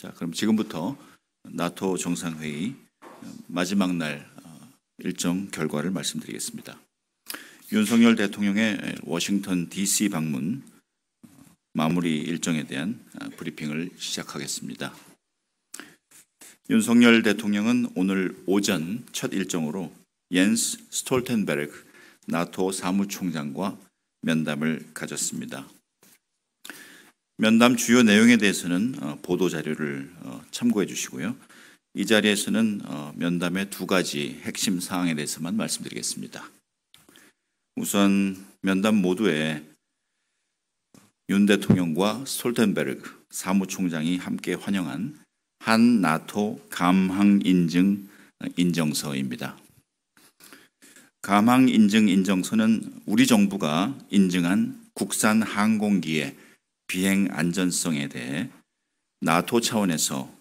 자, 그럼 지금부터 나토 정상회의 마지막 날 일정 결과를 말씀드리겠습니다. 윤석열 대통령의 워싱턴 DC 방문 마무리 일정에 대한 브리핑을 시작하겠습니다. 윤석열 대통령은 오늘 오전 첫 일정으로 옌스 스톨텐베르그 나토 사무총장과 면담을 가졌습니다. 면담 주요 내용에 대해서는 보도 자료를 참고해 주시고요. 이 자리에서는 면담의 두 가지 핵심 사항에 대해서만 말씀드리겠습니다. 우선 면담 모두에 윤 대통령과 스톨텐베르그 사무총장이 함께 환영한 한 나토 감항 인증 인정서입니다. 감항 인증 인정서는 우리 정부가 인증한 국산 항공기의 비행 안전성에 대해 나토 차원에서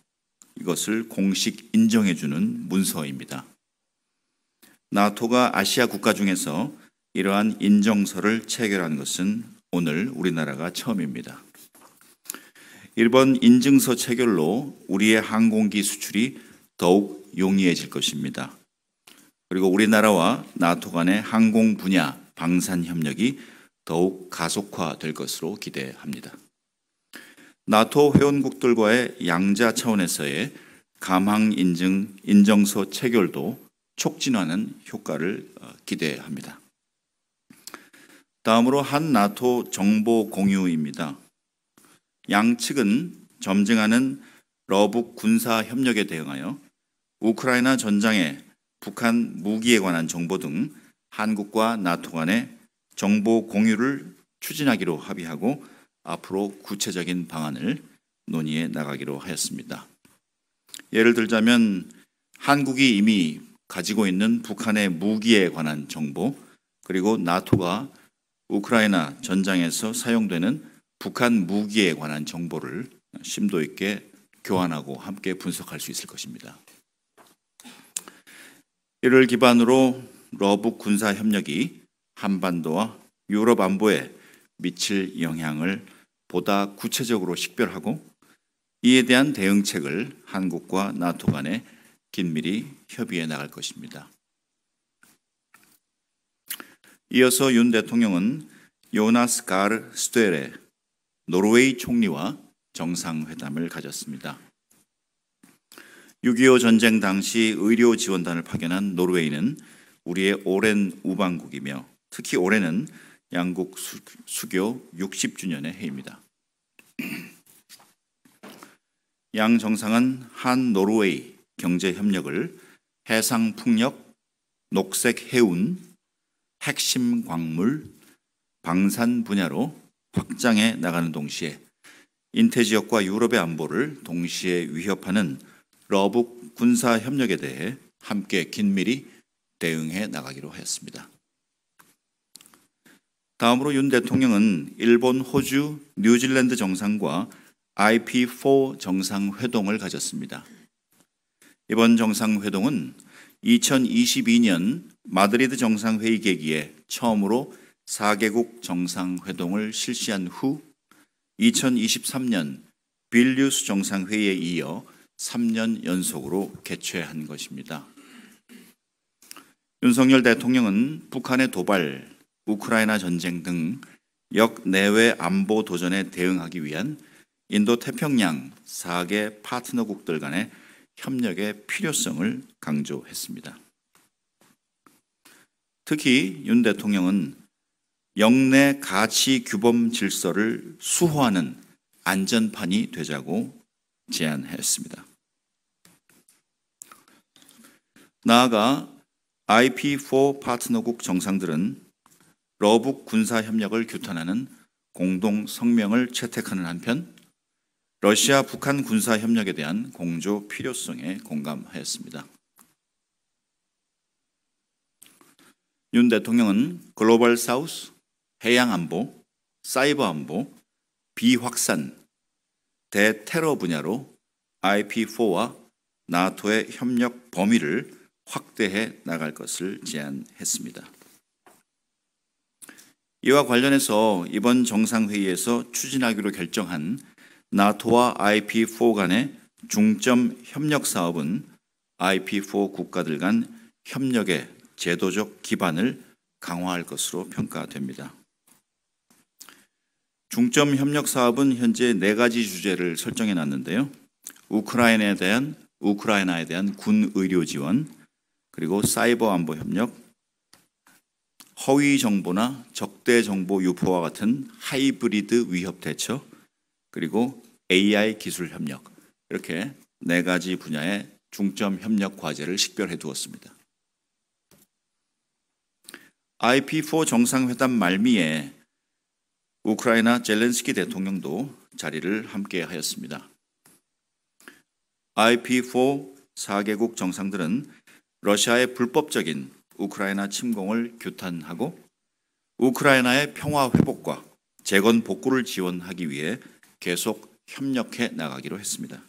이것을 공식 인정해주는 문서입니다. 나토가 아시아 국가 중에서 이러한 인정서를 체결한 것은 오늘 우리나라가 처음입니다. 이번 인증서 체결로 우리의 항공기 수출이 더욱 용이해질 것입니다. 그리고 우리나라와 나토 간의 항공 분야 방산 협력이 더욱 가속화될 것으로 기대합니다. 나토 회원국들과의 양자 차원에서의 감항 인증 인정서 체결도 촉진하는 효과를 기대합니다. 다음으로 한 나토 정보 공유입니다. 양측은 점증하는 러북 군사 협력에 대응하여 우크라이나 전장의 북한 무기에 관한 정보 등 한국과 나토 간의 정보 공유를 추진하기로 합의하고 앞으로 구체적인 방안을 논의해 나가기로 하였습니다. 예를 들자면 한국이 이미 가지고 있는 북한의 무기에 관한 정보, 그리고 나토가 우크라이나 전장에서 사용되는 북한 무기에 관한 정보를 심도 있게 교환하고 함께 분석할 수 있을 것입니다. 이를 기반으로 러북 군사 협력이 한반도와 유럽 안보에 미칠 영향을 보다 구체적으로 식별하고 이에 대한 대응책을 한국과 나토 간에 긴밀히 협의해 나갈 것입니다. 이어서 윤 대통령은 요나스 가르 스테레 노르웨이 총리와 정상회담을 가졌습니다. 6.25 전쟁 당시 의료 지원단을 파견한 노르웨이는 우리의 오랜 우방국이며 특히 올해는 양국 수교 60주년의 해입니다. 양 정상은 한 노르웨이 경제 협력을 해상 풍력, 녹색 해운, 핵심 광물, 방산 분야로 확장해 나가는 동시에 인태 지역과 유럽의 안보를 동시에 위협하는 러북 군사 협력에 대해 함께 긴밀히 대응해 나가기로 하였습니다. 다음으로 윤 대통령은 일본, 호주, 뉴질랜드 정상과 IP4 정상회동을 가졌습니다. 이번 정상회동은 2022년 마드리드 정상회의 계기에 처음으로 4개국 정상회동을 실시한 후 2023년 빌뉴스 정상회의에 이어 3년 연속으로 개최한 것입니다. 윤석열 대통령은 북한의 도발, 우크라이나 전쟁 등 역내외 안보 도전에 대응하기 위한 인도 태평양 4개 파트너국들 간의 협력의 필요성을 강조했습니다. 특히 윤 대통령은 영내 가치 규범 질서를 수호하는 안전판이 되자고 제안했습니다. 나아가 IP4 파트너국 정상들은 러북 군사 협력을 규탄하는 공동 성명을 채택하는 한편 러시아 북한 군사 협력에 대한 공조 필요성에 공감하였습니다. 윤 대통령은 글로벌 사우스, 해양 안보, 사이버 안보, 비확산, 대테러 분야로 IP4와 나토의 협력 범위를 확대해 나갈 것을 제안했습니다. 이와 관련해서 이번 정상회의에서 추진하기로 결정한 나토와 IP4 간의 중점 협력 사업은 IP4 국가들 간 협력의 제도적 기반을 강화할 것으로 평가됩니다. 중점 협력 사업은 현재 4가지 주제를 설정해 놨는데요. 우크라이나에 대한 군 의료 지원, 그리고 사이버 안보 협력, 허위 정보나 적대 정보 유포와 같은 하이브리드 위협 대처, 그리고 AI 기술 협력, 이렇게 4가지 분야의 중점 협력 과제를 식별해 두었습니다. IP4 정상회담 말미에 우크라이나 젤렌스키 대통령도 자리를 함께 하였습니다. IP4 4개국 정상들은 러시아의 불법적인 우크라이나 침공을 규탄하고 우크라이나의 평화 회복과 재건 복구를 지원하기 위해 계속 협력해 나가기로 했습니다.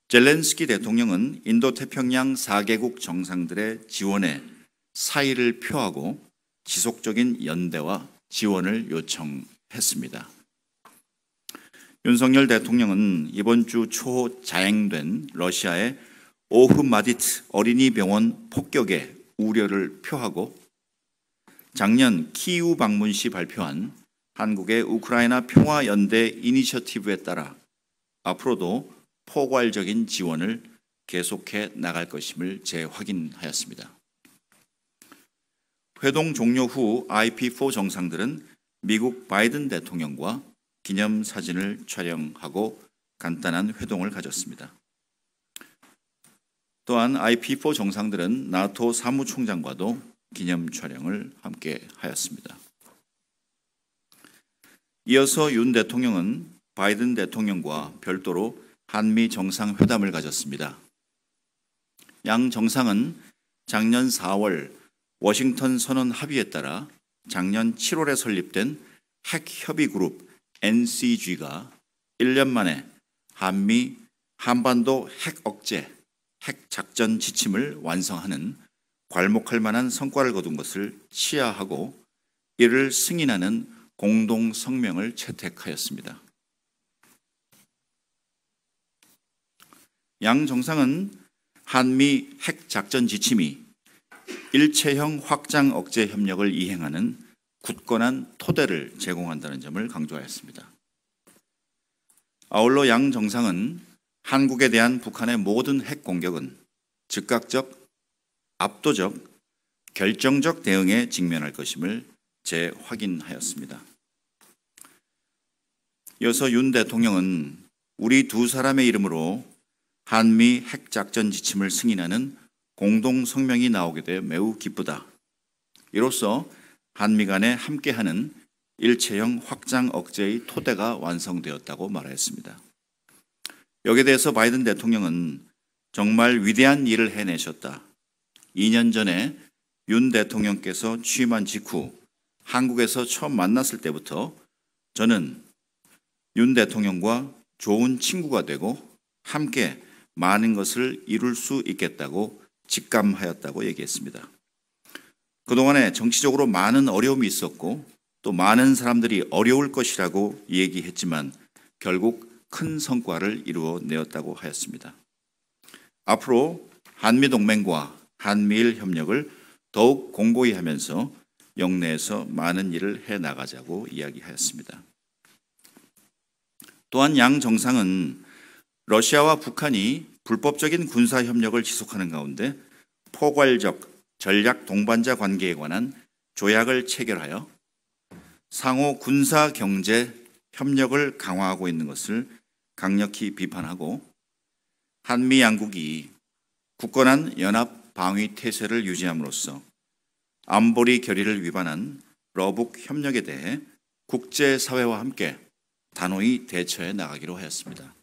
젤렌스키 대통령은 인도태평양 4개국 정상들의 지원에 사의를 표하고 지속적인 연대와 지원을 요청했습니다. 윤석열 대통령은 이번 주 초 자행된 러시아의 오흐마디트 어린이병원 폭격에 우려를 표하고 작년 키이우 방문 시 발표한 한국의 우크라이나 평화연대 이니셔티브에 따라 앞으로도 포괄적인 지원을 계속해 나갈 것임을 재확인하였습니다. 회동 종료 후 IP4 정상들은 미국 바이든 대통령과 기념사진을 촬영하고 간단한 회동을 가졌습니다. 또한 IP4 정상들은 나토 사무총장과도 기념 촬영을 함께 하였습니다. 이어서 윤 대통령은 바이든 대통령과 별도로 한미 정상회담을 가졌습니다. 양 정상은 작년 4월 워싱턴 선언 합의에 따라 작년 7월에 설립된 핵협의그룹 NCG가 1년 만에 한미 한반도 핵 억제, 핵 작전 지침을 완성하는 괄목할 만한 성과를 거둔 것을 치하하고 이를 승인하는 공동 성명을 채택하였습니다. 양 정상은 한미 핵 작전 지침이 일체형 확장 억제 협력을 이행하는 굳건한 토대를 제공한다는 점을 강조하였습니다. 아울러 양 정상은 한국에 대한 북한의 모든 핵 공격은 즉각적, 압도적, 결정적 대응에 직면할 것임을 재확인하였습니다. 이어서 윤 대통령은 우리 두 사람의 이름으로 한미 핵작전 지침을 승인하는 공동 성명이 나오게 돼 매우 기쁘다. 이로써 한미 간에 함께하는 일체형 확장 억제의 토대가 완성되었다고 말하였습니다. 여기에 대해서 바이든 대통령은 정말 위대한 일을 해내셨다. 2년 전에 윤 대통령께서 취임한 직후 한국에서 처음 만났을 때부터 저는 윤 대통령과 좋은 친구가 되고 함께 많은 것을 이룰 수 있겠다고 직감하였다고 얘기했습니다. 그동안에 정치적으로 많은 어려움이 있었고 또 많은 사람들이 어려울 것이라고 얘기했지만 결국 큰 성과를 이루어내었다고 하였습니다. 앞으로 한미동맹과 한미일 협력을 더욱 공고히 하면서 영내에서 많은 일을 해나가자고 이야기하였습니다. 또한 양 정상은 러시아와 북한이 불법적인 군사협력을 지속하는 가운데 포괄적 전략 동반자 관계에 관한 조약을 체결하여 상호 군사 경제 협력을 강화하고 있는 것을 강력히 비판하고 한미 양국이 굳건한 연합 방위 태세를 유지함으로써 안보리 결의를 위반한 러북 협력에 대해 국제사회와 함께 단호히 대처해 나가기로 하였습니다.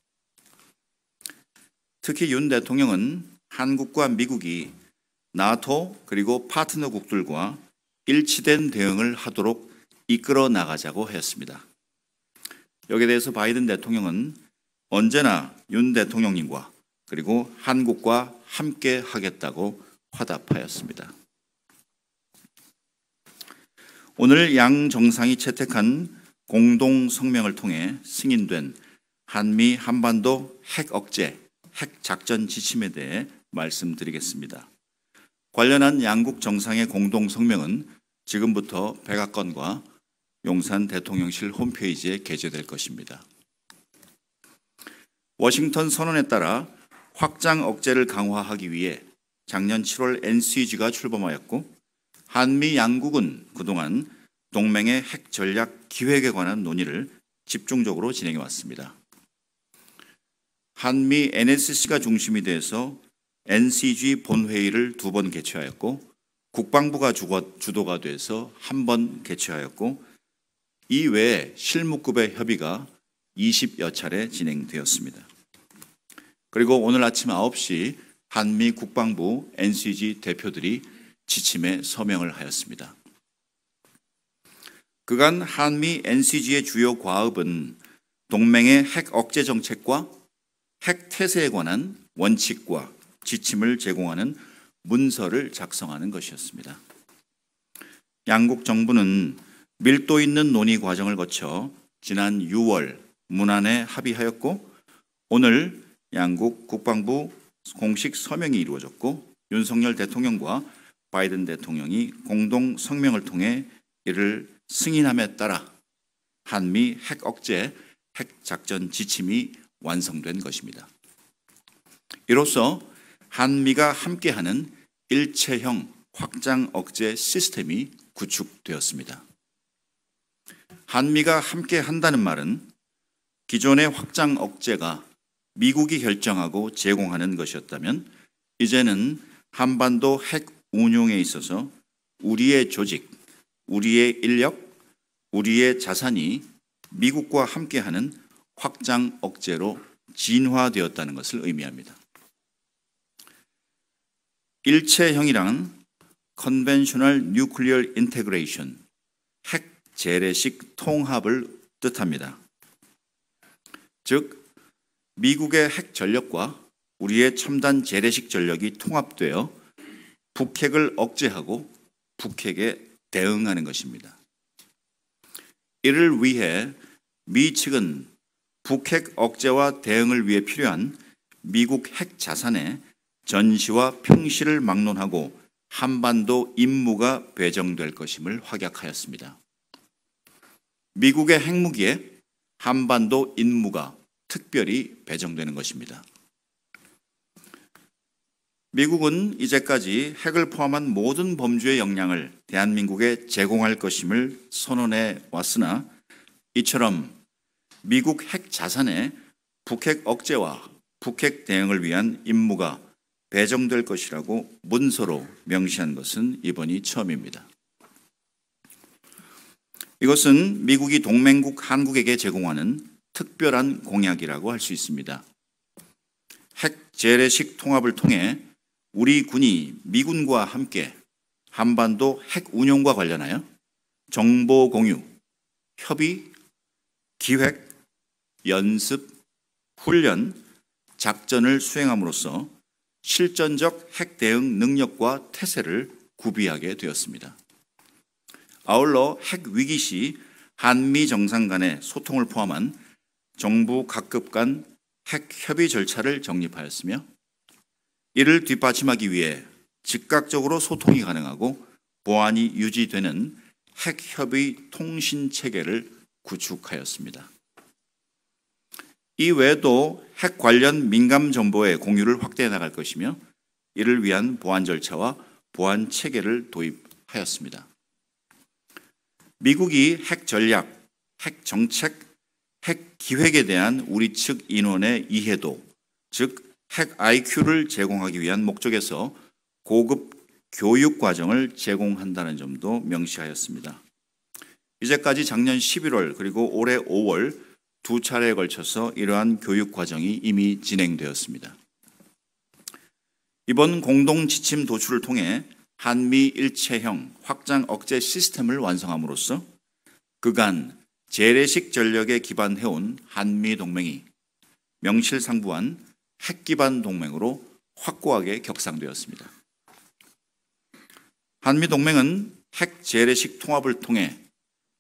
특히 윤 대통령은 한국과 미국이 나토 그리고 파트너국들과 일치된 대응을 하도록 이끌어 나가자고 했습니다. 여기에 대해서 바이든 대통령은 언제나 윤 대통령님과 그리고 한국과 함께 하겠다고 화답하였습니다. 오늘 양 정상이 채택한 공동 성명을 통해 승인된 한미 한반도 핵 억제, 핵 작전 지침에 대해 말씀드리겠습니다. 관련한 양국 정상의 공동 성명은 지금부터 백악관과 용산 대통령실 홈페이지에 게재될 것입니다. 워싱턴 선언에 따라 확장 억제를 강화하기 위해 작년 7월 NCG가 출범하였고, 한미 양국은 그동안 동맹의 핵 전략 기획에 관한 논의를 집중적으로 진행해 왔습니다. 한미 NSC가 중심이 돼서 NCG 본회의를 2번 개최하였고, 국방부가 주도가 돼서 1번 개최하였고, 이외에 실무급의 협의가 20여 차례 진행되었습니다. 그리고 오늘 아침 9시 한미 국방부 NCG 대표들이 지침에 서명을 하였습니다. 그간 한미 NCG의 주요 과업은 동맹의 핵 억제 정책과 핵 태세에 관한 원칙과 지침을 제공하는 문서를 작성하는 것이었습니다. 양국 정부는 밀도 있는 논의 과정을 거쳐 지난 6월 문안에 합의하였고, 오늘 양국 국방부 공식 서명이 이루어졌고, 윤석열 대통령과 바이든 대통령이 공동 성명을 통해 이를 승인함에 따라 한미 핵 억제, 핵 작전 지침이 완성된 것입니다. 이로써 한미가 함께하는 일체형 확장 억제 시스템이 구축되었습니다. 한미가 함께한다는 말은 기존의 확장 억제가 미국이 결정하고 제공하는 것이었다면, 이제는 한반도 핵 운용에 있어서 우리의 조직, 우리의 인력, 우리의 자산이 미국과 함께하는 확장 억제로 진화되었다는 것을 의미합니다. 일체형이란 Conventional Nuclear Integration, 핵 재래식 통합을 뜻합니다. 즉, 미국의 핵 전력과 우리의 첨단 재래식 전력이 통합되어 북핵을 억제하고 북핵에 대응하는 것입니다. 이를 위해 미 측은 북핵 억제와 대응을 위해 필요한 미국 핵 자산의 전시와 평시를 막론하고 한반도 임무가 배정될 것임을 확약하였습니다. 미국의 핵무기에 한반도 임무가 특별히 배정되는 것입니다. 미국은 이제까지 핵을 포함한 모든 범주의 역량을 대한민국에 제공할 것임을 선언해 왔으나, 이처럼 미국 핵 자산에 북핵 억제와 북핵 대응을 위한 임무가 배정될 것이라고 문서로 명시한 것은 이번이 처음입니다. 이것은 미국이 동맹국 한국에게 제공하는 특별한 공약이라고 할 수 있습니다. 핵 재래식 통합을 통해 우리 군이 미군과 함께 한반도 핵 운용과 관련하여 정보 공유, 협의, 기획, 연습, 훈련, 작전을 수행함으로써 실전적 핵 대응 능력과 태세를 구비하게 되었습니다. 아울러 핵 위기 시 한미 정상 간의 소통을 포함한 정부 각급 간 핵 협의 절차를 정립하였으며, 이를 뒷받침하기 위해 즉각적으로 소통이 가능하고 보안이 유지되는 핵 협의 통신 체계를 구축하였습니다. 이 외에도 핵 관련 민감 정보의 공유를 확대해 나갈 것이며, 이를 위한 보안 절차와 보안 체계를 도입하였습니다. 미국이 핵 전략, 핵 정책, 핵 기획에 대한 우리 측 인원의 이해도, 즉 핵 IQ를 제공하기 위한 목적에서 고급 교육 과정을 제공한다는 점도 명시하였습니다. 이제까지 작년 11월 그리고 올해 5월 2차례에 걸쳐서 이러한 교육 과정이 이미 진행되었습니다. 이번 공동 지침 도출을 통해 한미 일체형 확장 억제 시스템을 완성함으로써 그간 재래식 전력에 기반해온 한미 동맹이 명실상부한 핵 기반 동맹으로 확고하게 격상되었습니다. 한미 동맹은 핵 재래식 통합을 통해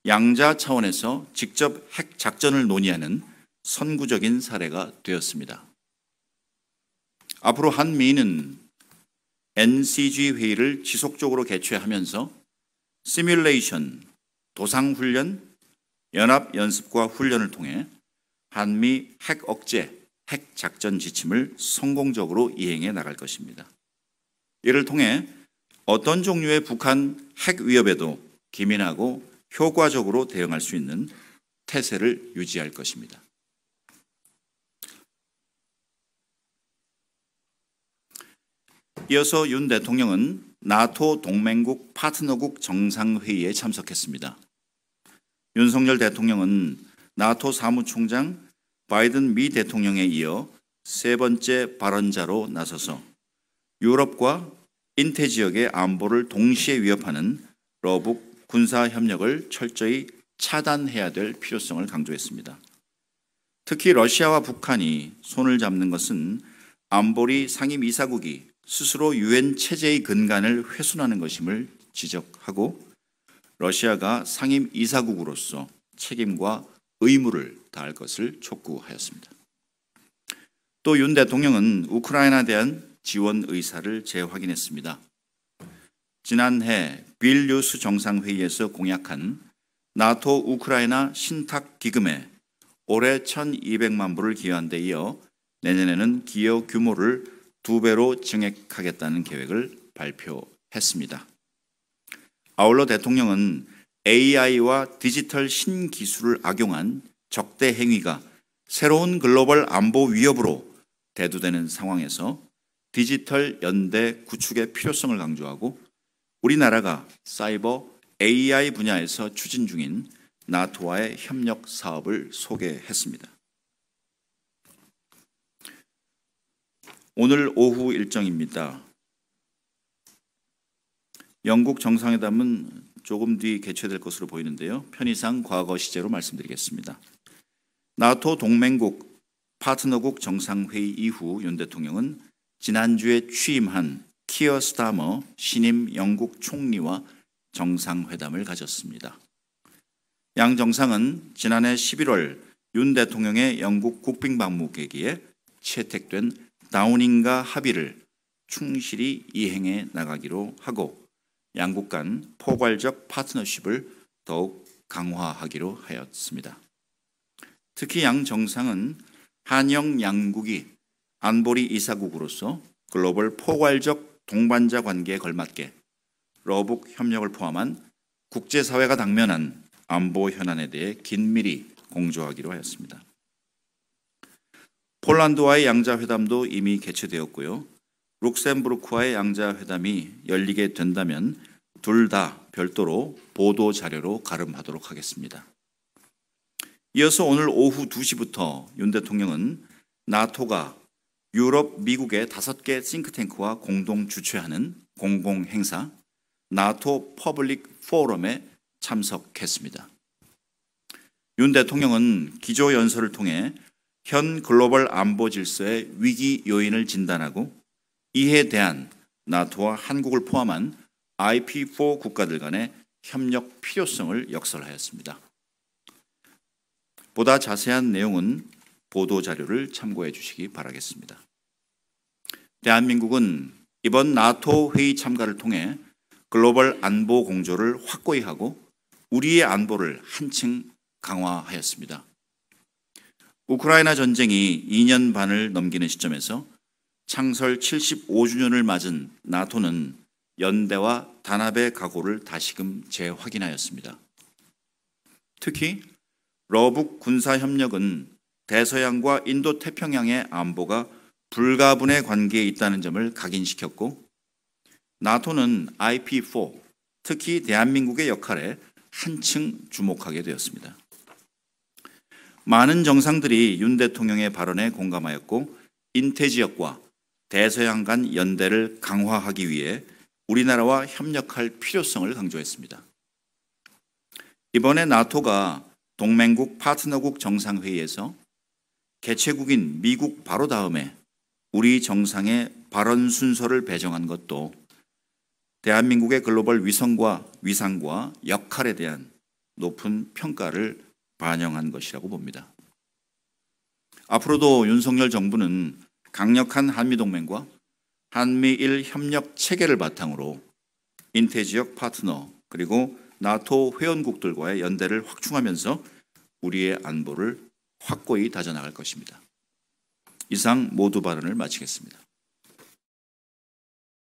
양자 차원에서 직접 핵 작전을 논의하는 선구적인 사례가 되었습니다. 앞으로 한미는 NCG 회의를 지속적으로 개최하면서 시뮬레이션, 도상훈련, 연합연습과 훈련을 통해 한미 핵 억제, 핵 작전 지침을 성공적으로 이행해 나갈 것입니다. 이를 통해 어떤 종류의 북한 핵 위협에도 기민하고 효과적으로 대응할 수 있는 태세를 유지할 것입니다. 이어서 윤 대통령은 나토 동맹국 파트너국 정상회의에 참석했습니다. 윤석열 대통령은 나토 사무총장 바이든 미 대통령에 이어 세 번째 발언자로 나서서 유럽과 인태 지역의 안보를 동시에 위협하는 러북 군사 협력을 철저히 차단해야 될 필요성을 강조했습니다. 특히 러시아와 북한이 손을 잡는 것은 안보리 상임이사국이 스스로 유엔 체제의 근간을 훼손하는 것임을 지적하고 러시아가 상임이사국으로서 책임과 의무를 다할 것을 촉구하였습니다. 또 윤 대통령은 우크라이나에 대한 지원 의사를 재확인했습니다. 지난해 빌뉴스 정상회의에서 공약한 나토 우크라이나 신탁 기금에 올해 1,200만 불을 기여한 데 이어 내년에는 기여 규모를 2배로 증액하겠다는 계획을 발표했습니다. 아울러 대통령은 AI와 디지털 신기술을 악용한 적대 행위가 새로운 글로벌 안보 위협으로 대두되는 상황에서 디지털 연대 구축의 필요성을 강조하고 우리나라가 사이버 AI 분야에서 추진 중인 나토와의 협력 사업을 소개했습니다. 오늘 오후 일정입니다. 영국 정상회담은 조금 뒤 개최될 것으로 보이는데요. 편의상 과거 시제로 말씀드리겠습니다. 나토 동맹국 파트너국 정상회의 이후 윤 대통령은 지난주에 취임한 키어 스타머 신임 영국 총리와 정상회담을 가졌습니다. 양 정상은 지난해 11월 윤 대통령의 영국 국빈 방문 계기에 채택된 다우닝가 합의를 충실히 이행해 나가기로 하고 양국 간 포괄적 파트너십을 더욱 강화하기로 하였습니다. 특히 양 정상은 한영 양국이 안보리 이사국으로서 글로벌 포괄적 동반자 관계에 걸맞게 러북 협력을 포함한 국제사회가 당면한 안보 현안에 대해 긴밀히 공조하기로 하였습니다. 폴란드와의 양자회담도 이미 개최되었고요. 룩셈부르크와의 양자회담이 열리게 된다면 둘 다 별도로 보도자료로 가름하도록 하겠습니다. 이어서 오늘 오후 2시부터 윤 대통령은 나토가 유럽, 미국의 5개 싱크탱크와 공동 주최하는 공공행사 나토 퍼블릭 포럼에 참석했습니다. 윤 대통령은 기조연설을 통해 현 글로벌 안보 질서의 위기 요인을 진단하고 이에 대한 나토와 한국을 포함한 IP4 국가들 간의 협력 필요성을 역설하였습니다. 보다 자세한 내용은 보도자료를 참고해 주시기 바라겠습니다. 대한민국은 이번 나토 회의 참가를 통해 글로벌 안보 공조를 확고히 하고 우리의 안보를 한층 강화하였습니다. 우크라이나 전쟁이 2년 반을 넘기는 시점에서 창설 75주년을 맞은 나토는 연대와 단합의 각오를 다시금 재확인하였습니다. 특히 러북 군사협력은 대서양과 인도태평양의 안보가 불가분의 관계에 있다는 점을 각인시켰고 나토는 IP4, 특히 대한민국의 역할에 한층 주목하게 되었습니다. 많은 정상들이 윤 대통령의 발언에 공감하였고 인태지역과 대서양 간 연대를 강화하기 위해 우리나라와 협력할 필요성을 강조했습니다. 이번에 나토가 동맹국 파트너국 정상회의에서 개최국인 미국 바로 다음에 우리 정상의 발언 순서를 배정한 것도 대한민국의 글로벌 위상과 역할에 대한 높은 평가를 반영한 것이라고 봅니다. 앞으로도 윤석열 정부는 강력한 한미동맹과 한미일 협력 체계를 바탕으로 인태지역 파트너 그리고 나토 회원국들과의 연대를 확충하면서 우리의 안보를 확고히 다져나갈 것입니다. 이상 모두 발언을 마치겠습니다.